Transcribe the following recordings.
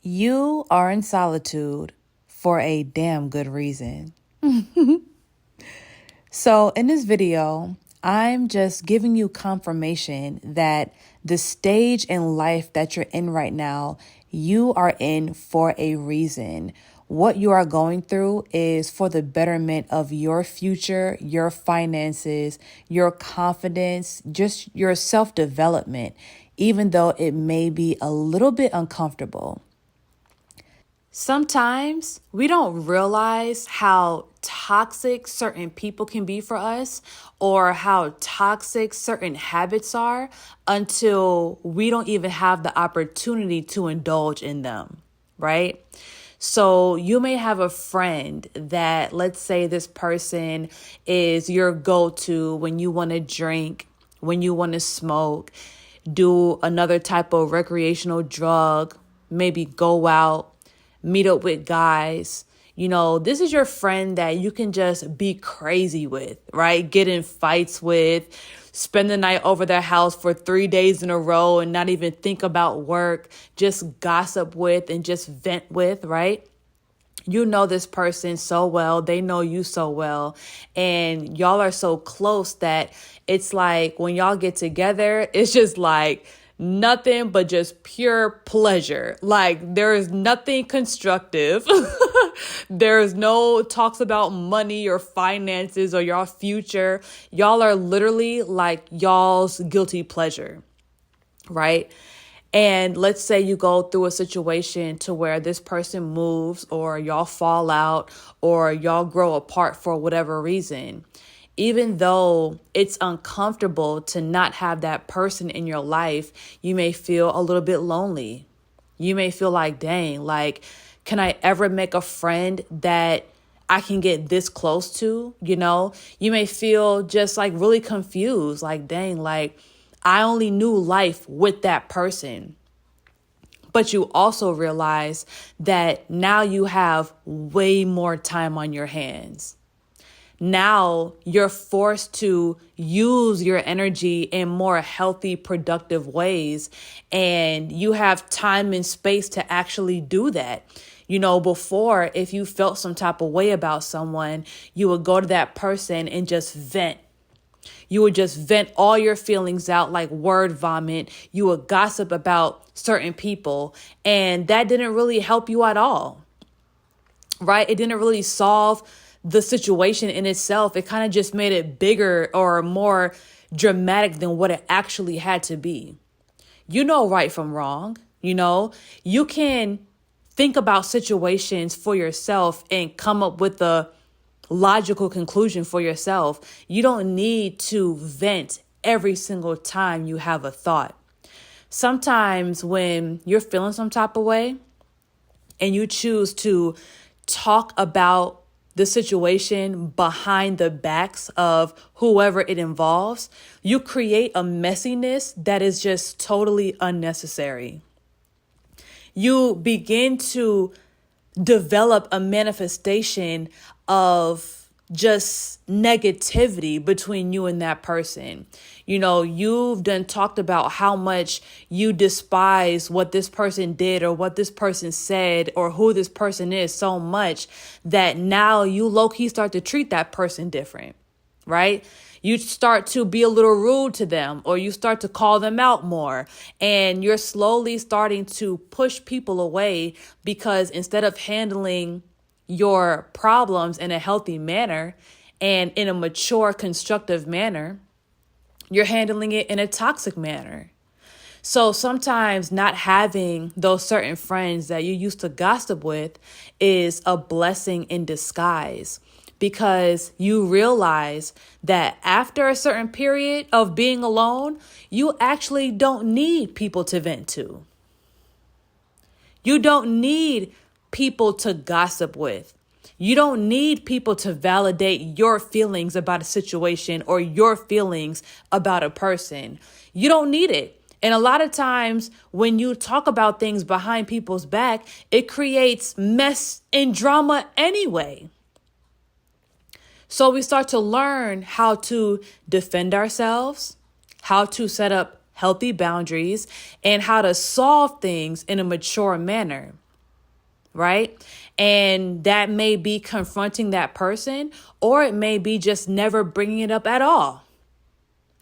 You are in solitude for a damn good reason. So, in this video, I'm just giving you confirmation that the stage in life that you're in right now, you are in for a reason. What you are going through is for the betterment of your future, your finances, your confidence, just your self-development, even though it may be a little bit uncomfortable. Sometimes we don't realize how toxic certain people can be for us or how toxic certain habits are until we don't even have the opportunity to indulge in them, right? So you may have a friend that, let's say this person is your go-to when you want to drink, when you want to smoke, do another type of recreational drug, maybe go out, meet up with guys. This is your friend that you can just be crazy with, right? Get in fights with, spend the night over their house for 3 days in a row and not even think about work, just gossip with and just vent with, right? You know this person so well, they know you so well, and y'all are so close that it's like when y'all get together, it's just like nothing but just pure pleasure. Like there is nothing constructive. There's no talks about money or finances or your future. Y'all are literally like y'all's guilty pleasure, right? And let's say you go through a situation to where this person moves or y'all fall out or y'all grow apart for whatever reason. Even though it's uncomfortable to not have that person in your life, you may feel a little bit lonely. You may feel like, dang, like, can I ever make a friend that I can get this close to? You may feel just like really confused, like, dang, like, I only knew life with that person. But you also realize that now you have way more time on your hands. Now you're forced to use your energy in more healthy, productive ways. And you have time and space to actually do that. Before, if you felt some type of way about someone, you would go to that person and just vent. You would just vent all your feelings out like word vomit. You would gossip about certain people, and that didn't really help you at all, right? It didn't really solve the situation in itself. It kind of just made it bigger or more dramatic than what it actually had to be. You know right from wrong. You can think about situations for yourself and come up with a logical conclusion for yourself. You don't need to vent every single time you have a thought. Sometimes when you're feeling some type of way and you choose to talk about the situation behind the backs of whoever it involves, you create a messiness that is just totally unnecessary. You begin to develop a manifestation of just negativity between you and that person. You've done talked about how much you despise what this person did or what this person said or who this person is so much that now you low-key start to treat that person different, right? You start to be a little rude to them or you start to call them out more, and you're slowly starting to push people away because instead of handling your problems in a healthy manner and in a mature, constructive manner, you're handling it in a toxic manner. So sometimes not having those certain friends that you used to gossip with is a blessing in disguise, because you realize that after a certain period of being alone, you actually don't need people to vent to. You don't need people to gossip with. You don't need people to validate your feelings about a situation or your feelings about a person. You don't need it. And a lot of times when you talk about things behind people's back, it creates mess and drama anyway. So we start to learn how to defend ourselves, how to set up healthy boundaries, and how to solve things in a mature manner. right? And that may be confronting that person, or it may be just never bringing it up at all.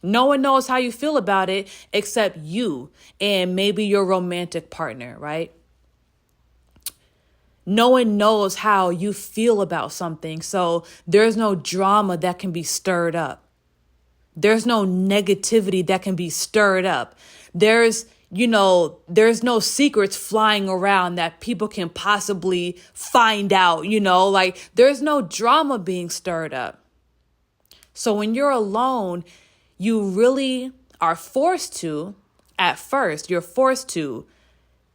No one knows how you feel about it except you and maybe your romantic partner, right? No one knows how you feel about something, so there's no drama that can be stirred up. There's no negativity that can be stirred up. There's no secrets flying around that people can possibly find out, like there's no drama being stirred up. So when you're alone, you really are you're forced to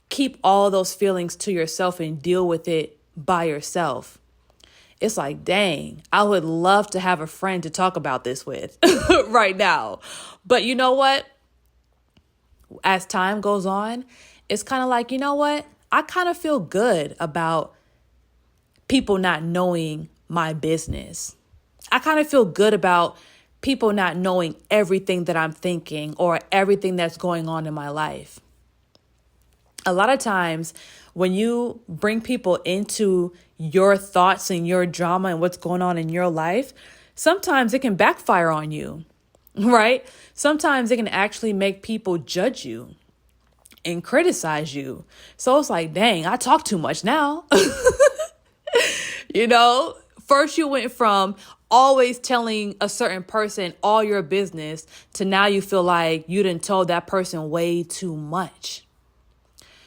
keep all those feelings to yourself and deal with it by yourself. It's like, dang, I would love to have a friend to talk about this with right now. But you know what? As time goes on, it's kind of like, you know what? I kind of feel good about people not knowing my business. I kind of feel good about people not knowing everything that I'm thinking or everything that's going on in my life. A lot of times when you bring people into your thoughts and your drama and what's going on in your life, sometimes it can backfire on you, right? Sometimes it can actually make people judge you and criticize you. So it's like, dang, I talk too much now. First you went from always telling a certain person all your business to now you feel like you done told that person way too much.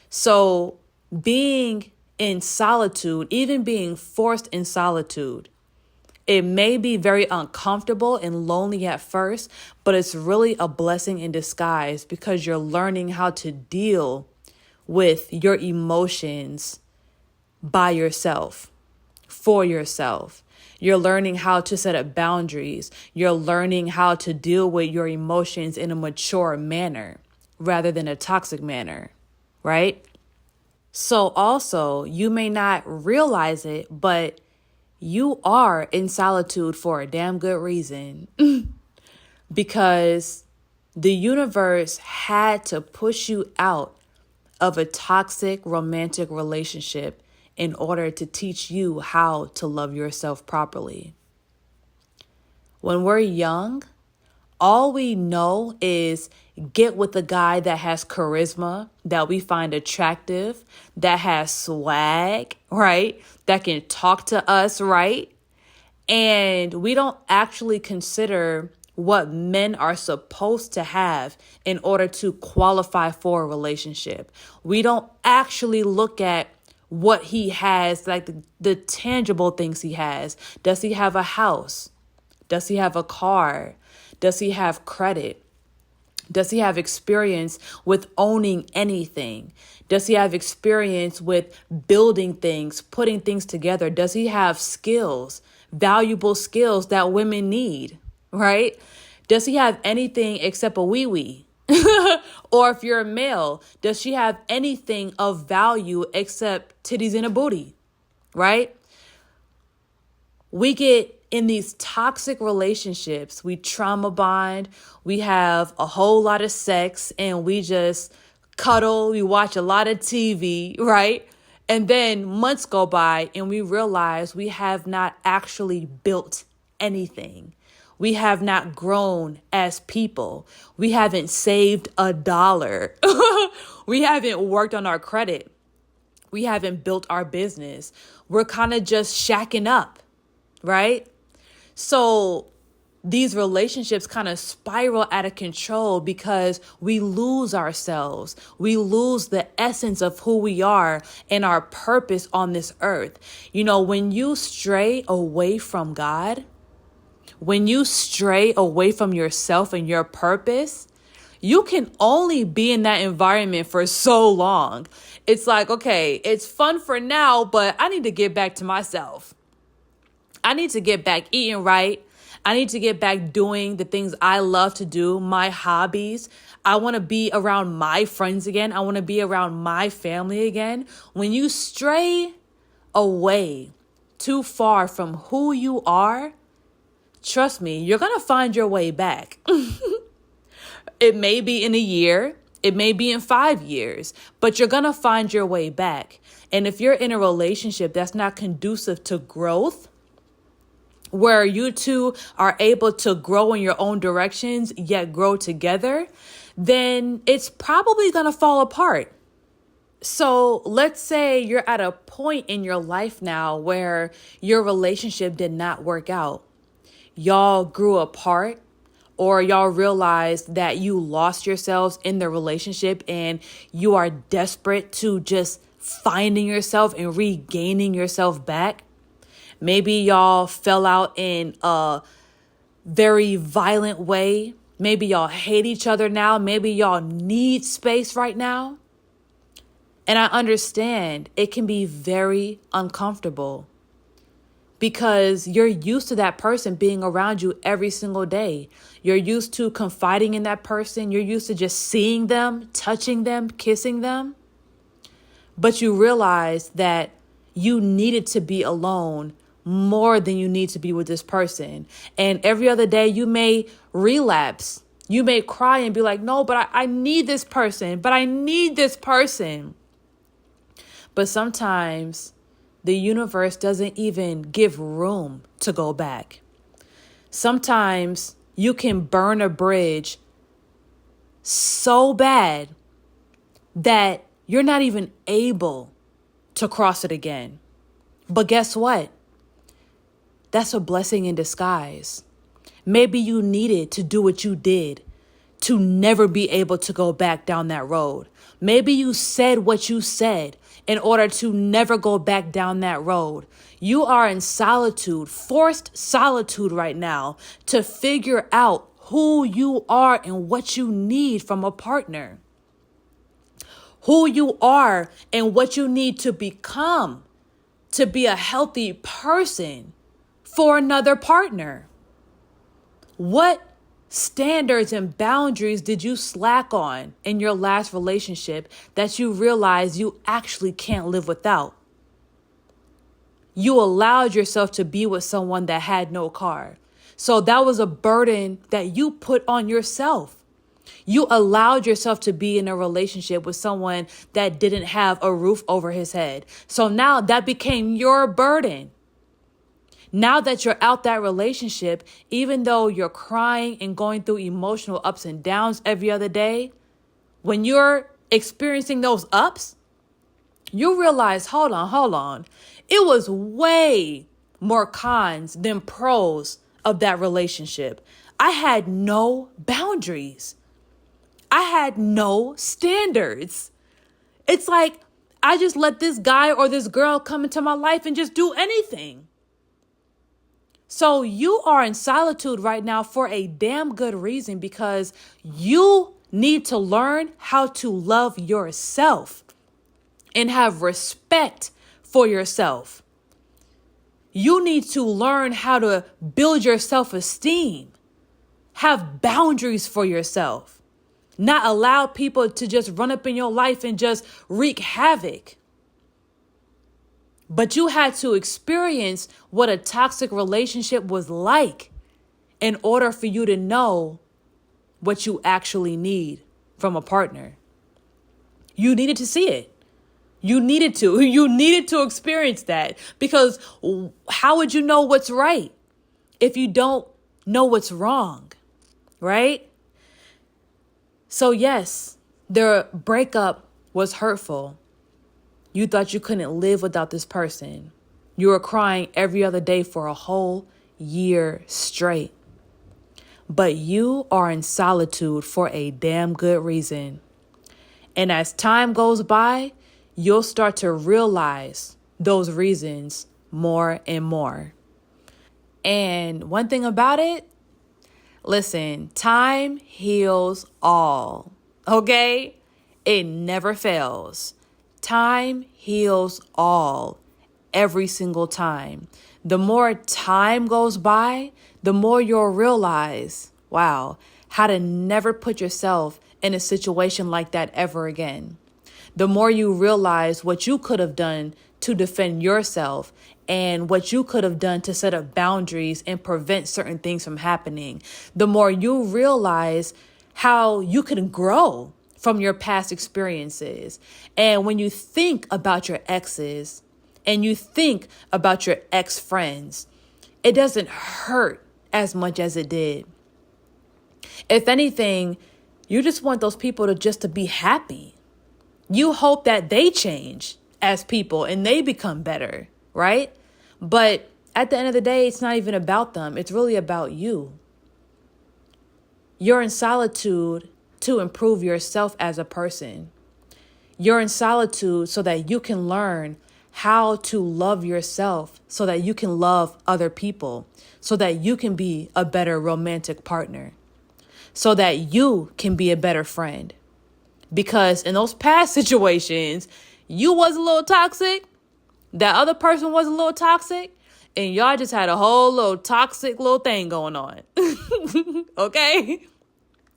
So being in solitude, even being forced in solitude, it may be very uncomfortable and lonely at first, but it's really a blessing in disguise because you're learning how to deal with your emotions by yourself, for yourself. You're learning how to set up boundaries. You're learning how to deal with your emotions in a mature manner rather than a toxic manner, right? So also, you may not realize it, but you are in solitude for a damn good reason. Because the universe had to push you out of a toxic romantic relationship in order to teach you how to love yourself properly. When we're young, all we know is get with a guy that has charisma, that we find attractive, that has swag, right? That can talk to us, right? And we don't actually consider what men are supposed to have in order to qualify for a relationship. We don't actually look at what he has, like the tangible things he has. Does he have a house? Does he have a car? Does he have credit? Does he have experience with owning anything? Does he have experience with building things, putting things together? Does he have skills, valuable skills that women need, right? Does he have anything except a wee-wee? Or if you're a male, does she have anything of value except titties and a booty, right? We get in these toxic relationships, we trauma bond, we have a whole lot of sex, and we just cuddle, we watch a lot of TV, right? And then months go by and we realize we have not actually built anything. We have not grown as people. We haven't saved $1. We haven't worked on our credit. We haven't built our business. We're kind of just shacking up, right? So these relationships kind of spiral out of control because we lose ourselves. We lose the essence of who we are and our purpose on this earth. When you stray away from God, when you stray away from yourself and your purpose, you can only be in that environment for so long. It's like, okay, it's fun for now, but I need to get back to myself. I need to get back eating right. I need to get back doing the things I love to do, my hobbies. I want to be around my friends again. I want to be around my family again. When you stray away too far from who you are, trust me, you're going to find your way back. It may be in a year. It may be in 5 years, but you're going to find your way back. And if you're in a relationship that's not conducive to growth, where you two are able to grow in your own directions, yet grow together, then it's probably going to fall apart. So let's say you're at a point in your life now where your relationship did not work out. Y'all grew apart, or y'all realized that you lost yourselves in the relationship and you are desperate to just finding yourself and regaining yourself back. Maybe y'all fell out in a very violent way. Maybe y'all hate each other now. Maybe y'all need space right now. And I understand it can be very uncomfortable because you're used to that person being around you every single day. You're used to confiding in that person. You're used to just seeing them, touching them, kissing them. But you realize that you needed to be alone more than you need to be with this person. And every other day you may relapse. You may cry and be like, no, but I need this person, but I need this person. But sometimes the universe doesn't even give room to go back. Sometimes you can burn a bridge so bad that you're not even able to cross it again. But guess what? That's a blessing in disguise. Maybe you needed to do what you did to never be able to go back down that road. Maybe you said what you said in order to never go back down that road. You are in solitude, forced solitude right now to figure out who you are and what you need from a partner. Who you are and what you need to become to be a healthy person for another partner. What standards and boundaries did you slack on in your last relationship that you realize you actually can't live without? You allowed yourself to be with someone that had no car. So that was a burden that you put on yourself. You allowed yourself to be in a relationship with someone that didn't have a roof over his head. So now that became your burden. Now that you're out that relationship, even though you're crying and going through emotional ups and downs every other day, when you're experiencing those ups, you realize, hold on. It was way more cons than pros of that relationship. I had no boundaries. I had no standards. It's like I just let this guy or this girl come into my life and just do anything. So you are in solitude right now for a damn good reason, because you need to learn how to love yourself and have respect for yourself. You need to learn how to build your self-esteem, have boundaries for yourself, not allow people to just run up in your life and just wreak havoc. But you had to experience what a toxic relationship was like in order for you to know what you actually need from a partner. You needed to see it. You needed to experience that, because how would you know what's right if you don't know what's wrong, right? So yes, their breakup was hurtful. You thought you couldn't live without this person. You were crying every other day for a whole year straight. But you are in solitude for a damn good reason. And as time goes by, you'll start to realize those reasons more and more. And one thing about it, listen, time heals all, okay? It never fails. Time heals all, every single time. The more time goes by, the more you'll realize, wow, how to never put yourself in a situation like that ever again. The more you realize what you could have done to defend yourself and what you could have done to set up boundaries and prevent certain things from happening, the more you realize how you can grow from your past experiences. And when you think about your exes and you think about your ex-friends, it doesn't hurt as much as it did. If anything, you just want those people to be happy. You hope that they change as people and they become better, right? But at the end of the day, it's not even about them. It's really about you. You're in solitude to improve yourself as a person. You're in solitude so that you can learn how to love yourself, so that you can love other people, so that you can be a better romantic partner, so that you can be a better friend. Because in those past situations, you was a little toxic, that other person was a little toxic, and y'all just had a whole little toxic little thing going on. Okay?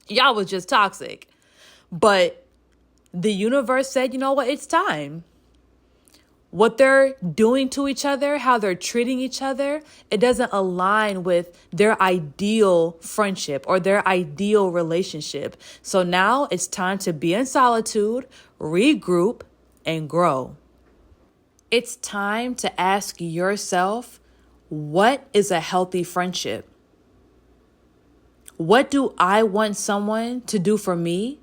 Y'all was just toxic. But the universe said, you know what? It's time. What they're doing to each other, how they're treating each other, it doesn't align with their ideal friendship or their ideal relationship. So now it's time to be in solitude, regroup, and grow. It's time to ask yourself, what is a healthy friendship? What do I want someone to do for me?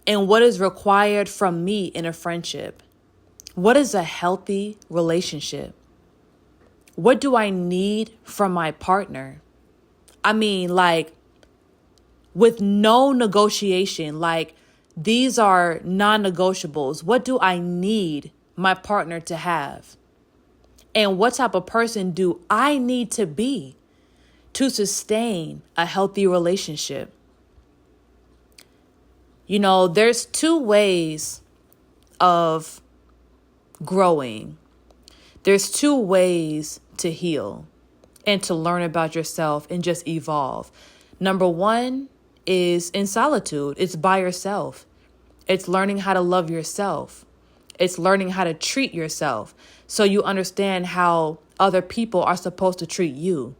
And what is required from me in a friendship? What is a healthy relationship? What do I need from my partner? I mean, like, with no negotiation, like, these are non-negotiables. What do I need my partner to have? And what type of person do I need to be to sustain a healthy relationship? You know, there's two ways of growing. There's two ways to heal and to learn about yourself and just evolve. Number one is in solitude. It's by yourself. It's learning how to love yourself. It's learning how to treat yourself so you understand how other people are supposed to treat you.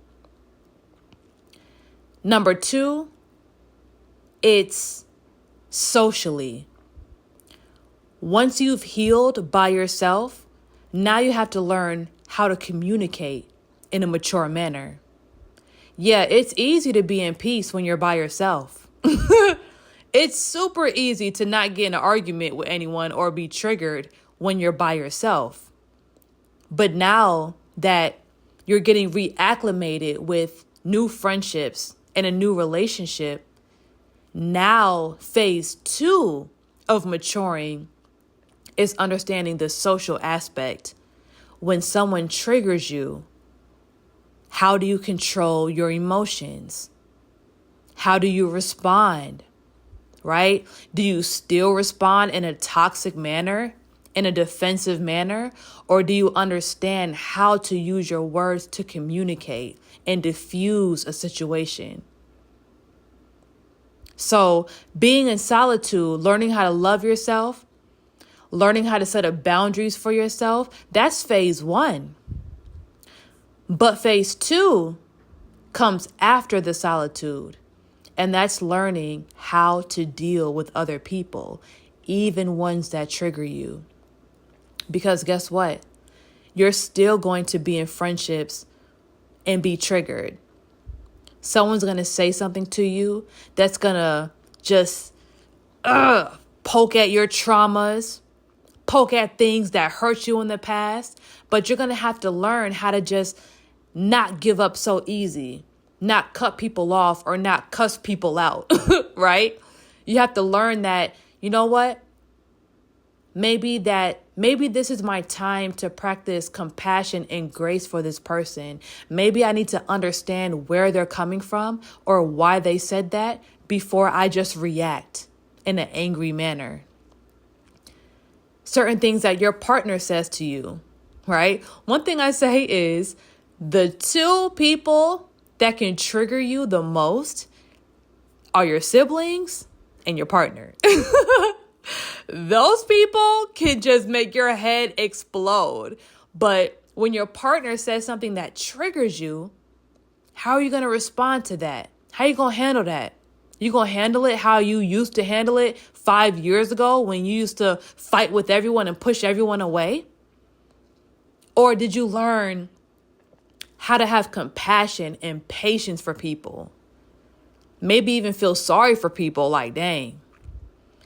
Number two, it's socially. Once you've healed by yourself, now you have to learn how to communicate in a mature manner. Yeah, it's easy to be in peace when you're by yourself. It's super easy to not get in an argument with anyone or be triggered when you're by yourself. But now that you're getting reacclimated with new friendships and a new relationship, now phase two of maturing is understanding the social aspect. When someone triggers you, how do you control your emotions? How do you respond? Right? Do you still respond in a toxic manner, in a defensive manner? Or do you understand how to use your words to communicate and diffuse a situation? So being in solitude, learning how to love yourself, learning how to set up boundaries for yourself, that's phase one. But phase two comes after the solitude. And that's learning how to deal with other people, even ones that trigger you. Because guess what? You're still going to be in friendships and be triggered. Someone's going to say something to you that's going to just poke at your traumas, poke at things that hurt you in the past. But you're going to have to learn how to just not give up so easy, not cut people off or not cuss people out, right? You have to learn that, you know what? Maybe this is my time to practice compassion and grace for this person. Maybe I need to understand where they're coming from or why they said that before I just react in an angry manner. Certain things that your partner says to you, right? One thing I say is the two people that can trigger you the most are your siblings and your partner. Those people can just make your head explode. But when your partner says something that triggers you, how are you going to respond to that? How are you going to handle that? You going to handle it how you used to handle it 5 years ago when you used to fight with everyone and push everyone away? Or did you learn how to have compassion and patience for people? Maybe even feel sorry for people, like, dang,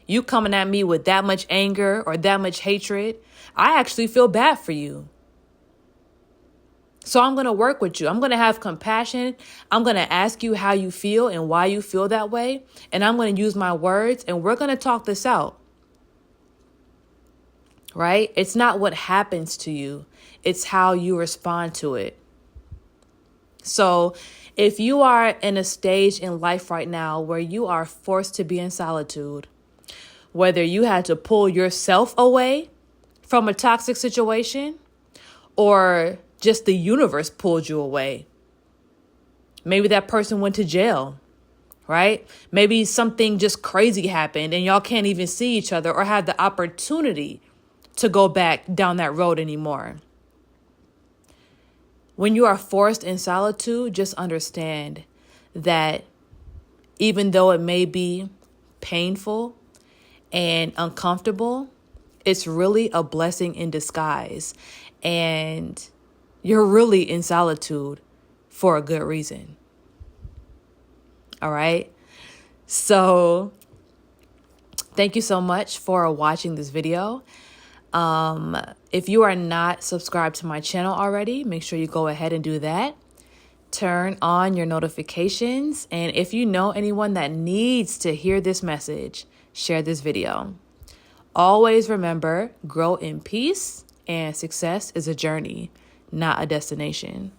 you coming at me with that much anger or that much hatred, I actually feel bad for you. So I'm going to work with you. I'm going to have compassion. I'm going to ask you how you feel and why you feel that way. And I'm going to use my words and we're going to talk this out. Right? It's not what happens to you. It's how you respond to it. So if you are in a stage in life right now where you are forced to be in solitude, whether you had to pull yourself away from a toxic situation or just the universe pulled you away. Maybe that person went to jail, right? Maybe something just crazy happened and y'all can't even see each other or have the opportunity to go back down that road anymore. When you are forced in solitude, just understand that even though it may be painful and uncomfortable, it's really a blessing in disguise. And you're really in solitude for a good reason. All right. So thank you so much for watching this video. If you are not subscribed to my channel already, make sure you go ahead and do that. Turn on your notifications. And if you know anyone that needs to hear this message, share this video. Always remember, grow in peace, and success is a journey, not a destination.